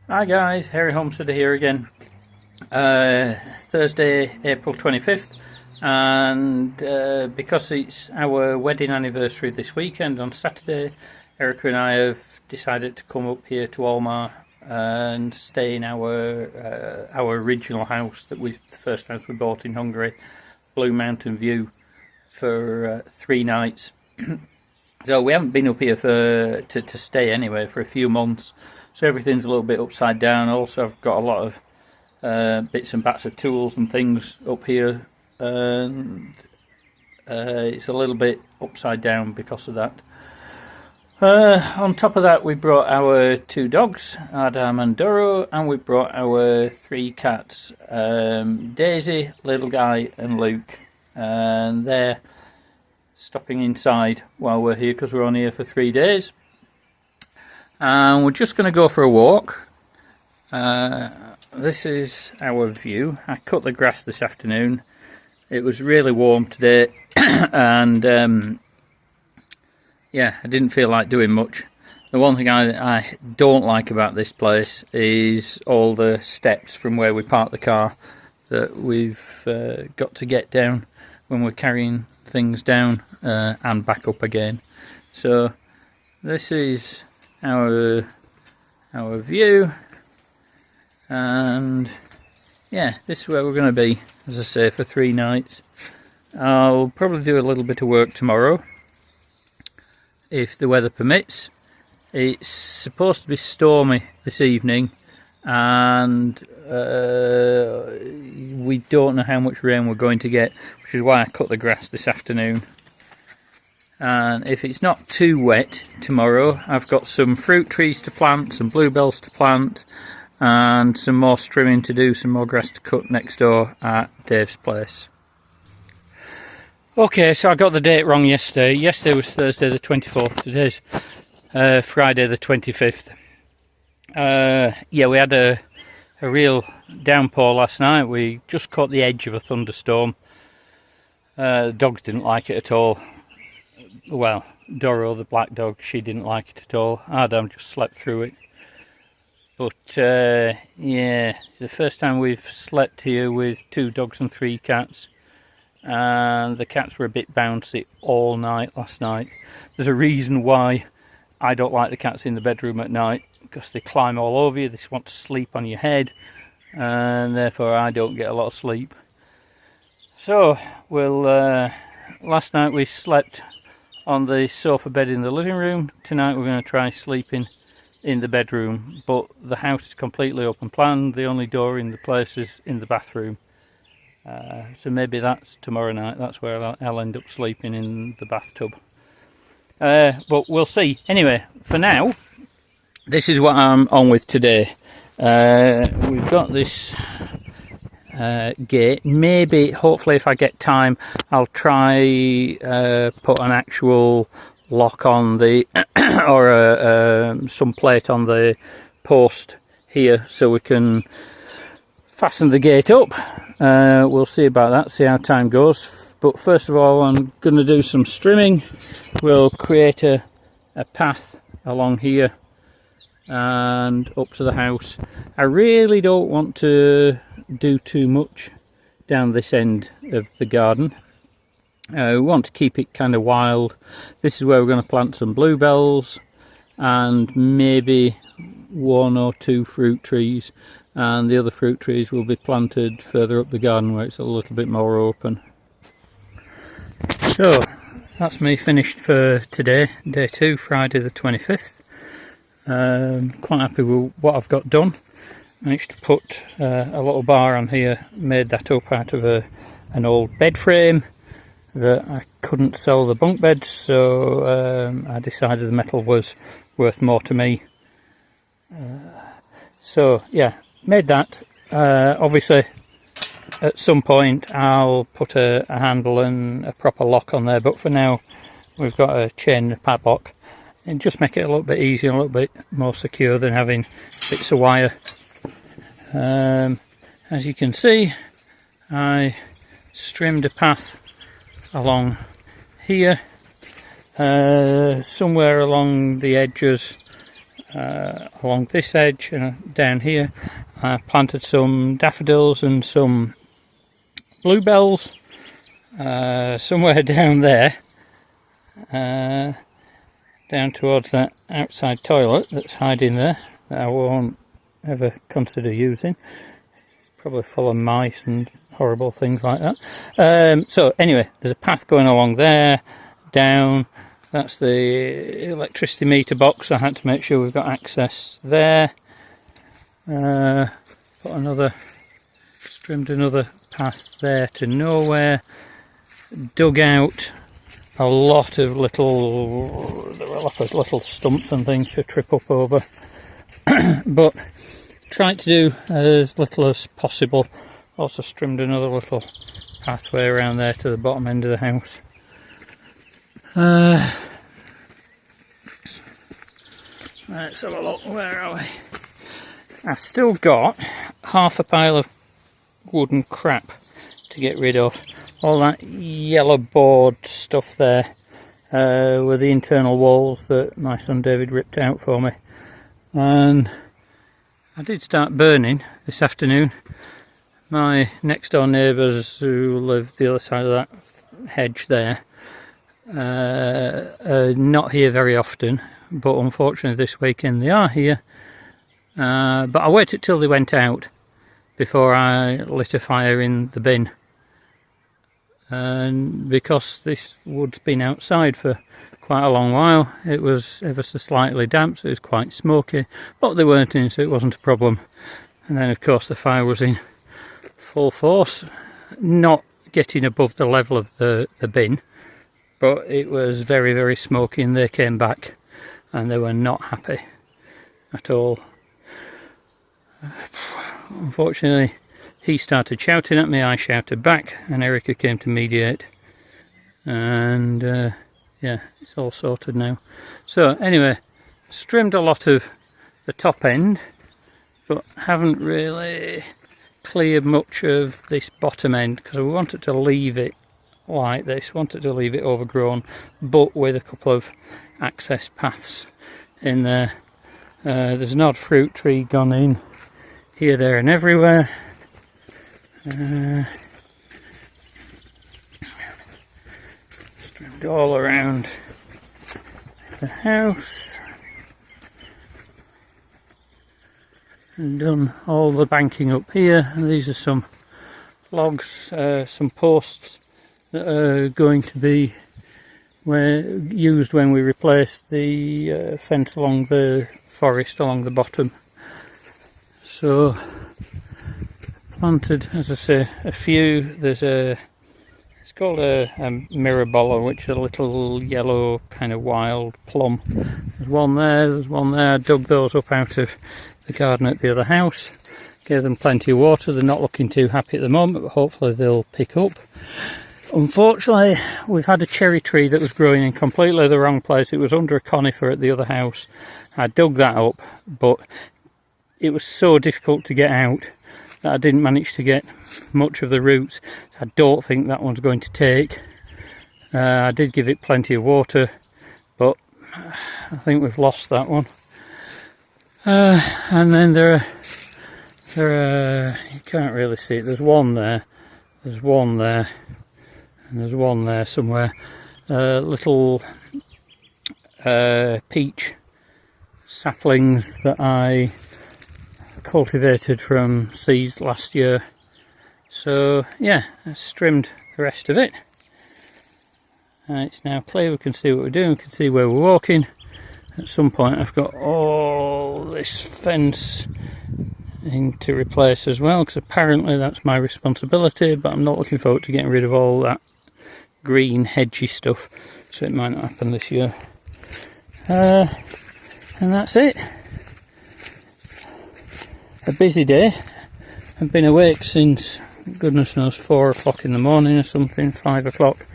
Hi guys, Harry Homesteader here again. Thursday, April 25th, and because it's our wedding anniversary this weekend on Saturday, Erica and I have decided to come up here to Almár and stay in our original house the first house we bought in Hungary, Blue Mountain View, for 3 nights. So we haven't been up here to stay anyway for a few months. So everything's a little bit upside down. Also, I've got a lot of bits and bats of tools and things up here, and it's a little bit upside down because of that. On top of that, we brought our 2 dogs, Adam and Doro, and we brought our 3 cats, Daisy, Little Guy and Luke, and they're stopping inside while we're here because we're only here for 3 days. And we're just going to go for a walk. This is our view. I cut the grass this afternoon. It was really warm today and yeah, I didn't feel like doing much. The one thing I don't like about this place is all the steps from where we park the car that we've got to get down when we're carrying things down and back up again. So this is our view, and yeah, this is where we're going to be, as I say, for 3 nights. I'll probably do a little bit of work tomorrow if the weather permits. It's supposed to be stormy this evening, and we don't know how much rain we're going to get, which is why I cut the grass this afternoon. And if it's not too wet tomorrow, I've got some fruit trees to plant, some bluebells to plant, and some more trimming to do, some more grass to cut next door at Dave's place. Okay, so I got the date wrong yesterday. Yesterday was Thursday the 24th, today's Friday the 25th. Yeah, we had a real downpour last night. We just caught the edge of a thunderstorm. The dogs didn't like it at all. Well, Doro, the black dog, she didn't like it at all. Adam just slept through it. But yeah, it's the first time we've slept here with 2 dogs and 3 cats. And the cats were a bit bouncy all night last night. There's a reason why I don't like the cats in the bedroom at night, because they climb all over you, they want to sleep on your head, and therefore I don't get a lot of sleep. So, last night we slept on the sofa bed in the living room. Tonight we're going to try sleeping in the bedroom, but the house is completely open plan. The only door in the place is in the bathroom. So maybe that's tomorrow night. That's where I'll end up sleeping, in the bathtub. But we'll see. Anyway, for now, this is what I'm on with today. We've got this gate. Maybe, hopefully, if I get time, I'll try put an actual lock on the or some plate on the post here, so we can fasten the gate up. We'll see about that, see how time goes. But first of all, I'm going to do some strimming. We'll create a path along here and up to the house. I really don't want to do too much down this end of the garden. We want to keep it kind of wild. This is where we're going to plant some bluebells and maybe 1 or 2 fruit trees, and the other fruit trees will be planted further up the garden where it's a little bit more open. So that's me finished for today, day 2, Friday the 25th. Quite happy with what I've got done. Managed to put a little bar on here, made that up out of an old bed frame that I couldn't sell the bunk beds, so I decided the metal was worth more to me. So yeah, made that. Obviously at some point I'll put a handle and a proper lock on there, but for now we've got a chain padlock, and just make it a little bit easier, a little bit more secure than having bits of wire. As you can see, I trimmed a path along here, somewhere along the edges along this edge and down here. I planted some daffodils and some bluebells somewhere down there, down towards that outside toilet that's hiding there, that I won't ever consider using. It's probably full of mice and horrible things like that. So anyway, there's a path going along there, down. That's the electricity meter box. I had to make sure we've got access there. Trimmed another path there to nowhere. Dug out a lot of little stumps and things to trip up over. But tried to do as little as possible. Also trimmed another little pathway around there to the bottom end of the house. Let's have a look, where are we? I've still got half a pile of wooden crap to get rid of. All that yellow board stuff there were the internal walls that my son David ripped out for me. And I did start burning this afternoon. My next door neighbours who live the other side of that hedge there are not here very often, but unfortunately this weekend they are here. But I waited till they went out before I lit a fire in the bin, and because this wood's been outside for quite a long while, it was ever so slightly damp, so it was quite smoky, but they weren't in, so it wasn't a problem. And then of course the fire was in full force, not getting above the level of the bin, but it was very, very smoky, and they came back and they were not happy at all. Unfortunately, he started shouting at me, I shouted back, and Erica came to mediate, and yeah, it's all sorted now. So anyway, trimmed a lot of the top end, but haven't really cleared much of this bottom end, because we wanted to leave it like this, wanted to leave it overgrown, but with a couple of access paths in there. There's an odd fruit tree gone in here, there and everywhere. Trimmed all around the house and done all the banking up here. And these are some logs, some posts that are going to be used when we replace the fence along the forest along the bottom. So planted, as I say, a few. There's it's called a mirabella, which is a little yellow kind of wild plum. There's one there. I dug those up out of the garden at the other house, gave them plenty of water. They're not looking too happy at the moment, but hopefully they'll pick up. Unfortunately, we've had a cherry tree that was growing in completely the wrong place. It was under a conifer at the other house. I dug that up, but it was so difficult to get out that I didn't manage to get much of the roots. I don't think that one's going to take. I did give it plenty of water, but I think we've lost that one. And then there are, you can't really see it, there's one there, and there's one there somewhere. Little peach saplings that I cultivated from seeds last year. So yeah, I trimmed the rest of it. It's now clear, we can see what we're doing, we can see where we're walking. At some point I've got all this fence in to replace as well, because apparently that's my responsibility, but I'm not looking forward to getting rid of all that green hedgy stuff, so it might not happen this year. And that's it. A busy day. I've been awake since goodness knows 4 o'clock in the morning or something, 5 o'clock,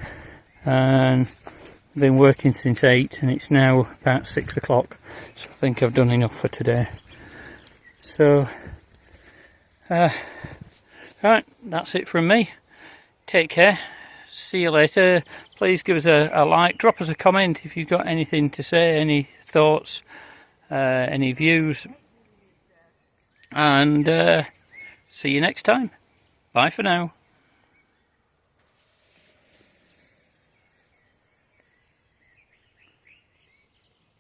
and I've been working since 8, and it's now about 6 o'clock, so I think I've done enough for today. So right, that's it from me. Take care, see you later. Please give us a like, drop us a comment if you've got anything to say, any thoughts, any views, and see you next time. Bye for now.